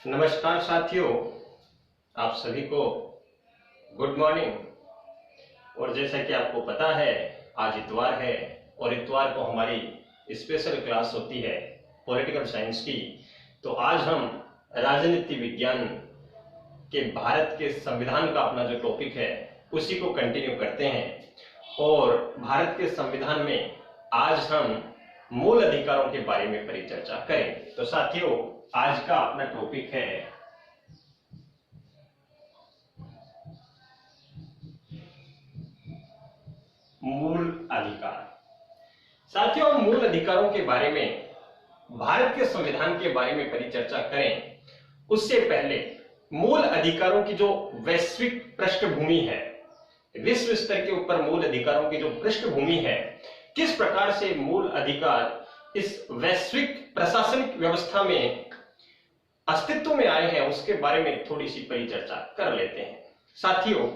नमस्कार साथियों, आप सभी को गुड मॉर्निंग। और जैसा कि आपको पता है, आज इतवार है और इतवार को हमारी स्पेशल क्लास होती है पॉलिटिकल साइंस की। तो आज हम राजनीति विज्ञान के भारत के संविधान का अपना जो टॉपिक है उसी को कंटिन्यू करते हैं। और भारत के संविधान में आज हम मूल अधिकारों के बारे में परिचर्चा करेंगे। तो साथियों, आज का अपना टॉपिक है मूल अधिकार। साथियों, मूल अधिकारों के बारे में, भारत के संविधान के बारे में परिचर्चा करें उससे पहले मूल अधिकारों की जो वैश्विक पृष्ठभूमि है, विश्व स्तर के ऊपर मूल अधिकारों की जो पृष्ठभूमि है, किस प्रकार से मूल अधिकार इस वैश्विक प्रशासनिक व्यवस्था में अस्तित्व में आए हैं, उसके बारे में थोड़ी सी परिचर्चा कर लेते हैं। साथियों,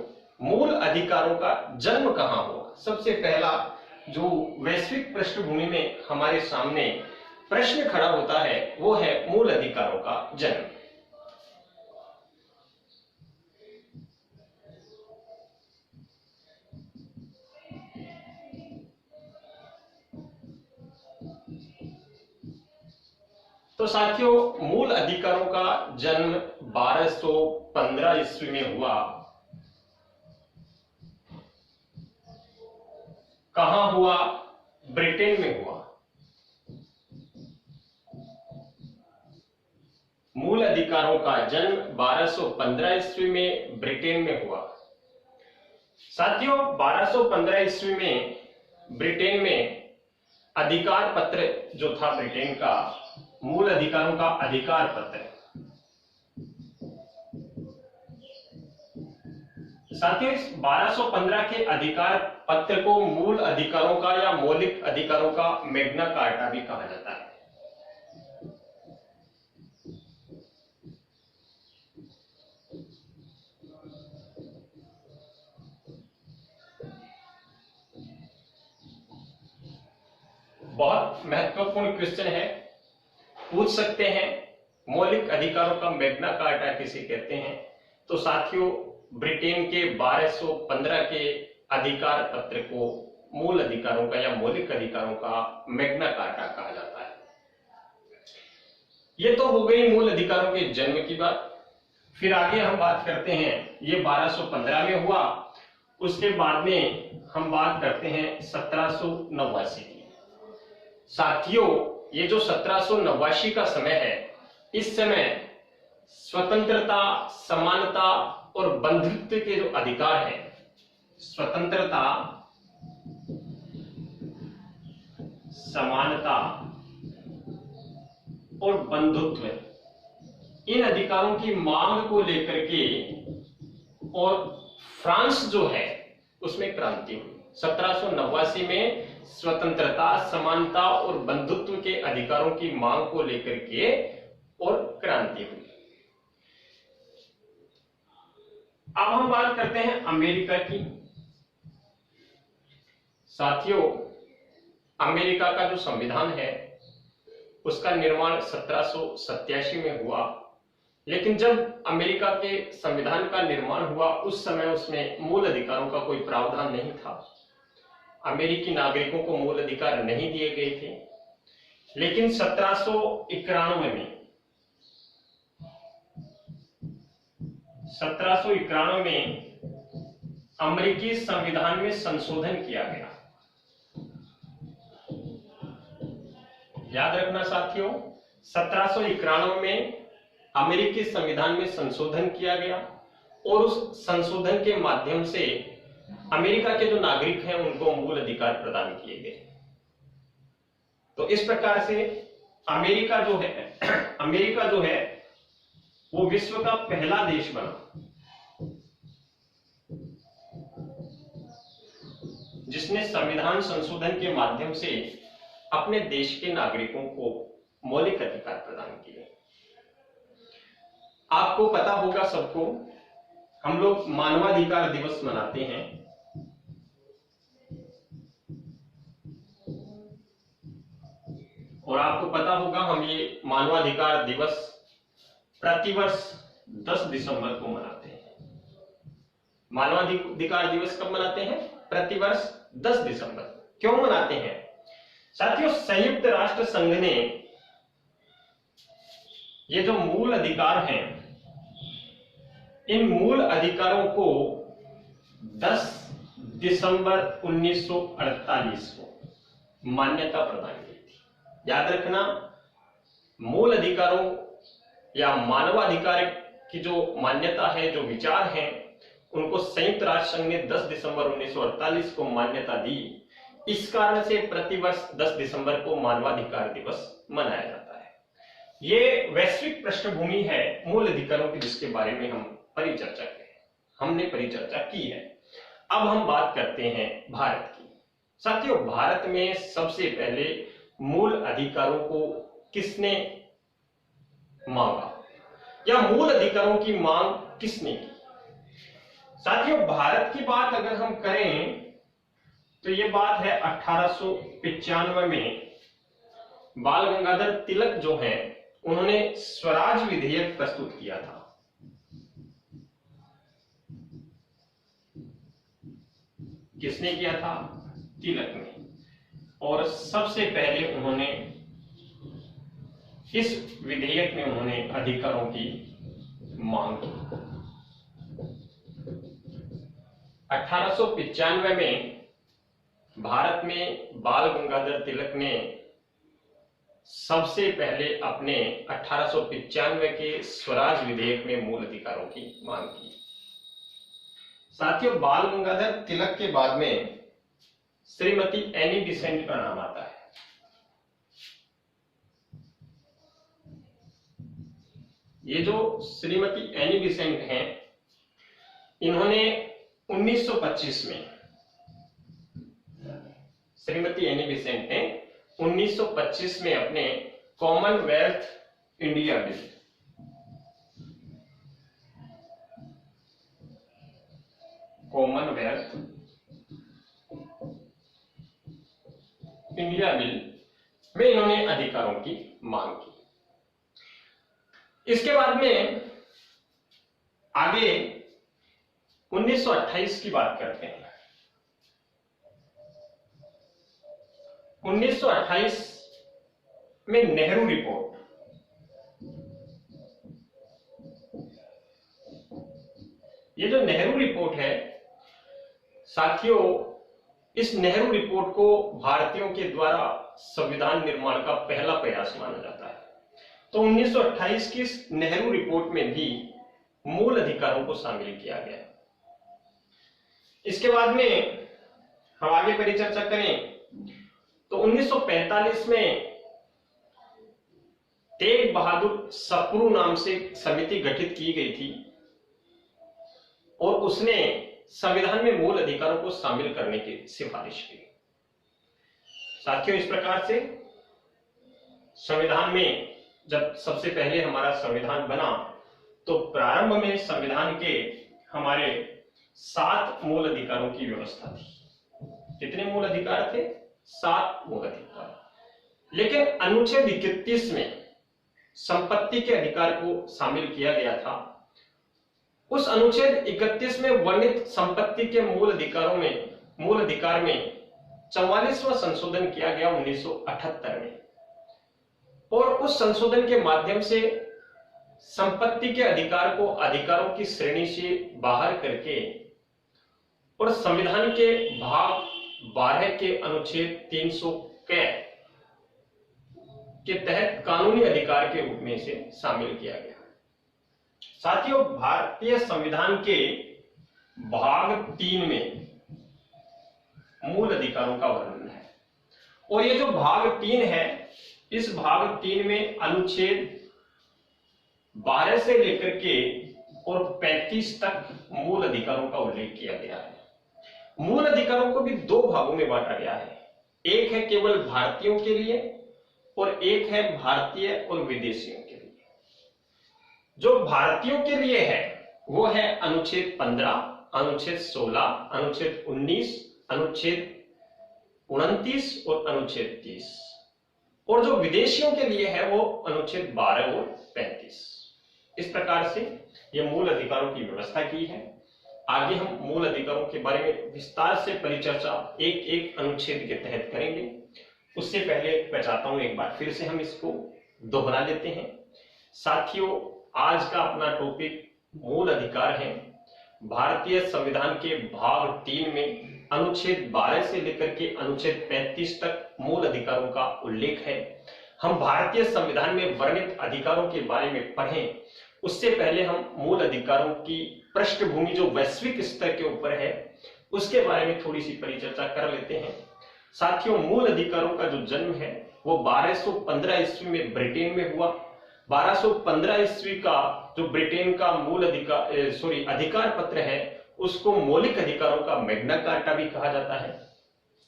मूल अधिकारों का जन्म कहां हुआ? सबसे पहला जो वैश्विक पृष्ठभूमि में हमारे सामने प्रश्न खड़ा होता है वो है मूल अधिकारों का जन्म। तो साथियों, मूल अधिकारों का जन्म 1215 ईस्वी में हुआ। कहां हुआ? ब्रिटेन में हुआ। मूल अधिकारों का जन्म 1215 ईस्वी में ब्रिटेन में हुआ। साथियों, 1215 ईस्वी में ब्रिटेन में अधिकार पत्र जो था ब्रिटेन का, मूल अधिकारों का अधिकार पत्र। साथियों, इस 1215 के अधिकार पत्र को मूल अधिकारों का या मौलिक अधिकारों का मैग्ना कार्टा भी कहा जाता है। बहुत महत्वपूर्ण क्वेश्चन है, पूछ सकते हैं मौलिक अधिकारों का मैग्ना कार्टा किसे कहते हैं। तो साथियों, ब्रिटेन के 1215 के अधिकार पत्र को मूल अधिकारों का या मौलिक अधिकारों का मैग्ना कार्टा कहा जाता है। ये तो हो गई मूल अधिकारों के जन्म की बात। फिर आगे हम बात करते हैं, ये 1215 में हुआ, उसके बाद में हम बात करते हैं 1789 की। साथियों, ये जो 1789 का समय है, इस समय स्वतंत्रता, समानता और बंधुत्व के जो अधिकार हैं, स्वतंत्रता, समानता और बंधुत्व, इन अधिकारों की मांग को लेकर के और फ्रांस जो है उसमें क्रांति हुई। 1789 में स्वतंत्रता, समानता और बंधुत्व के अधिकारों की मांग को लेकर के और क्रांति हुई। अब हम बात करते हैं अमेरिका की। साथियों, अमेरिका का जो संविधान है उसका निर्माण 1787 में हुआ। लेकिन जब अमेरिका के संविधान का निर्माण हुआ उस समय उसमें मूल अधिकारों का कोई प्रावधान नहीं था। अमेरिकी नागरिकों को मूल अधिकार नहीं दिए गए थे। लेकिन 1791 में अमेरिकी संविधान में संशोधन किया गया। याद रखना साथियों, 1791 में अमेरिकी संविधान में संशोधन किया गया और उस संशोधन के माध्यम से अमेरिका के जो नागरिक हैं उनको मूल अधिकार प्रदान किए गए। तो इस प्रकार से अमेरिका जो है वो विश्व का पहला देश बना जिसने संविधान संशोधन के माध्यम से अपने देश के नागरिकों को मौलिक अधिकार प्रदान किए। आपको पता होगा सबको, हम लोग मानवाधिकार दिवस मनाते हैं। और आपको पता होगा हम ये मानवाधिकार दिवस प्रतिवर्ष 10 दिसंबर को मनाते हैं। मानवाधिकार दिवस कब मनाते हैं? प्रतिवर्ष 10 दिसंबर। क्यों मनाते हैं साथियों? संयुक्त राष्ट्र संघ ने ये जो मूल अधिकार हैं, इन मूल अधिकारों को 10 दिसंबर 1948 को मान्यता प्रदान की थी। याद रखना, मूल अधिकारों या मानवाधिकार की जो मान्यता है, जो विचार हैं, उनको संयुक्त राष्ट्र संघ ने 10 दिसंबर 1948 को मान्यता दी। इस कारण से प्रतिवर्ष 10 दिसंबर को मानवाधिकार दिवस मनाया जाता है। ये वैश्विक पृष्ठभूमि है मूल अधिकारों की, जिसके बारे में हमने परिचर्चा की है। अब हम बात करते हैं भारत की। साथियों, भारत में सबसे पहले मूल अधिकारों को किसने मांगा या मूल अधिकारों की मांग किसने की? साथियों, भारत की बात अगर हम करें तो ये बात है 1895 में बाल गंगाधर तिलक जो हैं, उन्होंने स्वराज विधेयक प्रस्तुत किया था। किसने किया था? तिलक ने। और सबसे पहले उन्होंने इस विधेयक में उन्होंने अधिकारों की मांग की। 1895 में भारत में बाल गंगाधर तिलक ने सबसे पहले अपने 1895 के स्वराज विधेयक में मूल अधिकारों की मांग की। साथियों, बाल गंगाधर तिलक के बाद में श्रीमती एनी बेसेंट का नाम आता है। ये जो श्रीमती एनी बेसेंट हैं, इन्होंने 1925 में, श्रीमती एनी बेसेंट ने 1925 में अपने Commonwealth India bill, Commonwealth India bill में इन्होंने अधिकारों की मांग की। इसके बाद में आगे 1928 की बात करते हैं। 1928 में नेहरू रिपोर्ट, ये जो नेहरू रिपोर्ट है साथियों, इस नेहरू रिपोर्ट को भारतीयों के द्वारा संविधान निर्माण का पहला प्रयास माना जाता है। तो 1928 की इस नेहरू रिपोर्ट में भी मूल अधिकारों को शामिल किया गया। इसके बाद में हम आगे परिचर्चा करें तो 1945 में तेग बहादुर सप्रू नाम से समिति गठित की गई थी और उसने संविधान में मूल अधिकारों को शामिल करने की सिफारिश की। साथियों, इस प्रकार से संविधान में जब सबसे पहले हमारा संविधान बना तो प्रारंभ में संविधान के हमारे 7 मूल अधिकारों की व्यवस्था थी। कितने मूल अधिकार थे? 7 मूल अधिकार। लेकिन अनुच्छेद 31 में संपत्ति के अधिकार को शामिल किया गया था। उस अनुच्छेद 31 में वर्णित संपत्ति के मूल अधिकार में 44वां संशोधन किया गया 1978 में, और उस संशोधन के माध्यम से संपत्ति के अधिकार को अधिकारों की श्रेणी से बाहर करके और संविधान के भाग 12 के अनुच्छेद 300 के तहत कानूनी अधिकार के रूप में इसे शामिल किया गया। साथियों, भारतीय संविधान के भाग 3 में मूल अधिकारों का वर्णन है, और ये जो भाग 3 है, इस भाग 3 में अनुच्छेद 12 से लेकर के और 35 तक मूल अधिकारों का उल्लेख किया गया है। मूल अधिकारों को भी 2 भागों में बांटा गया है। एक है केवल भारतीयों के लिए और एक है भारतीय और विदेशियों के लिए। जो भारतीयों के लिए है वो है अनुच्छेद 15, अनुच्छेद 16, अनुच्छेद 19, अनुच्छेद 29 और अनुच्छेद 30, और जो विदेशियों के लिए है वो अनुच्छेद 12 और 35। इस प्रकार से यह मूल अधिकारों की व्यवस्था की है। आगे हम मूल अधिकारों के बारे में विस्तार से परिचर्चा एक एक अनुच्छेद के तहत करेंगे। उससे पहले मैं चाहता हूं एक बार फिर से हम इसको दोहरा लेते हैं। साथियों, आज का अपना टॉपिक मूल अधिकार है। भारतीय संविधान के भाग 3 में अनुच्छेद 12 से लेकर के अनुच्छेद 35 तक मूल अधिकारों का उल्लेख है। हम भारतीय संविधान में वर्णित अधिकारों के बारे में पढ़ें उससे पहले हम मूल अधिकारों की पृष्ठभूमि जो वैश्विक स्तर के ऊपर है उसके बारे में थोड़ी सी परिचर्चा कर लेते हैं। साथियों, मूल अधिकारों का जो जन्म है वो 1215 ईस्वी में ब्रिटेन में हुआ। 1215 ईस्वी का जो ब्रिटेन का मूल अधिकार पत्र है उसको मौलिक अधिकारों का मैग्ना कार्टा भी कहा जाता है।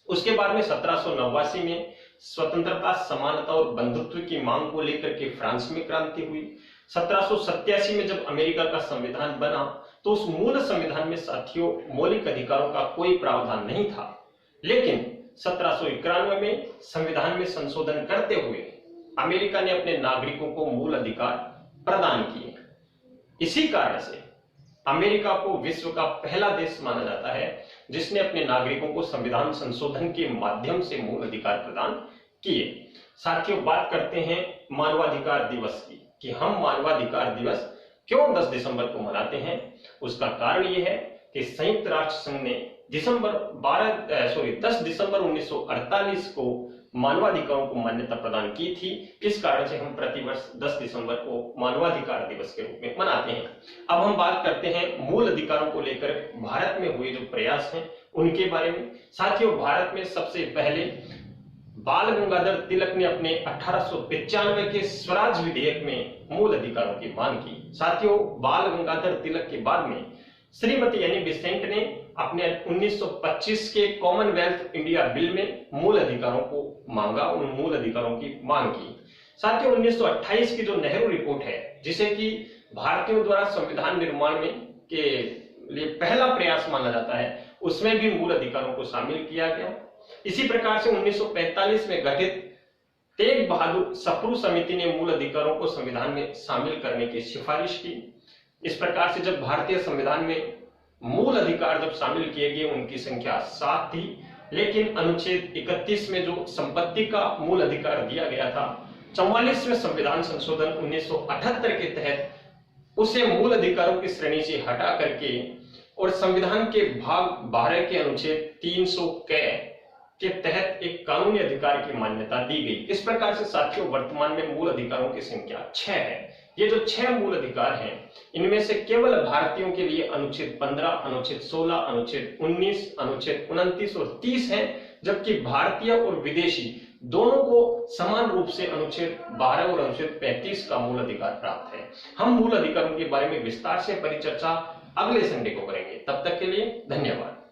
उसके बाद में 1789 में स्वतंत्रता, समानता और बंधुत्व की मांग को लेकर के फ्रांस में क्रांति हुई। 1787 में जब अमेरिका का संविधान बना तो उस मूल संविधान में साथियों मौलिक अधिकारों का कोई प्रावधान नहीं था, लेकिन 1791 में संविधान में संशोधन करते हुए अमेरिका ने अपने नागरिकों को मूल अधिकार प्रदान किए। इसी कारण से अमेरिका को विश्व का पहला देश माना जाता है जिसने अपने नागरिकों को संविधान संशोधन के माध्यम से मूल अधिकार प्रदान किए। साथियों, बात करते हैं मानवाधिकार दिवस की कि हम मानवाधिकार दिवस क्यों 10 दिसंबर को मनाते हैं। उसका कारण यह है कि संयुक्त राष्ट्र संघ ने 10 दिसंबर 1948 को मानवाधिकारों को मान्यता प्रदान की थी। इस कारण से हम प्रतिवर्ष 10 दिसंबर को मानवाधिकार दिवस के रूप में मनाते हैं। अब हम बात करते हैं मूल अधिकारों को लेकर भारत में हुए जो प्रयास हैं उनके बारे में। साथियों, भारत में सबसे पहले बाल गंगाधर तिलक ने अपने 1895 के स्वराज विधेयक में मूल अधिकारों की मांग की। साथियों, बाल गंगाधर तिलक के बाद में श्रीमती एनी बेसेंट ने अपने 1925 के कॉमनवेल्थ इंडिया बिल में मूल अधिकारों को मांगा, उन मूल अधिकारों की मांग की। साथियों, 1928 की जो नेहरू रिपोर्ट है जिसे कि भारतीयों द्वारा संविधान निर्माण में के लिए पहला प्रयास माना जाता है, उसमें भी मूल अधिकारों को शामिल किया गया। इसी प्रकार से 1945 में गठित तेग बहादुर सप्रू समिति ने मूल अधिकारों को संविधान में शामिल करने की सिफारिश की। इस प्रकार से जब भारतीय संविधान में मूल अधिकार जब शामिल किए गए उनकी संख्या 7 थी, लेकिन अनुच्छेद 31 में जो संपत्ति का मूल अधिकार दिया गया था, 44वें संविधान संशोधन 1978 के तहत उसे मूल अधिकारों की श्रेणी से हटा करके और संविधान के भाग 12 के अनुच्छेद 300 के तहत एक कानूनी अधिकार की मान्यता दी गई। इस प्रकार से साथियों, वर्तमान में मूल अधिकारों की संख्या 6 है। ये जो 6 मूल अधिकार हैं इनमें से केवल भारतीयों के लिए अनुच्छेद 15, अनुच्छेद 16, अनुच्छेद 19, अनुच्छेद 29 और 30 है, जबकि भारतीय और विदेशी दोनों को समान रूप से अनुच्छेद 12 और अनुच्छेद 35 का मूल अधिकार प्राप्त है। हम मूल अधिकारों के बारे में विस्तार से परिचर्चा अगले संडे को करेंगे। तब तक के लिए धन्यवाद।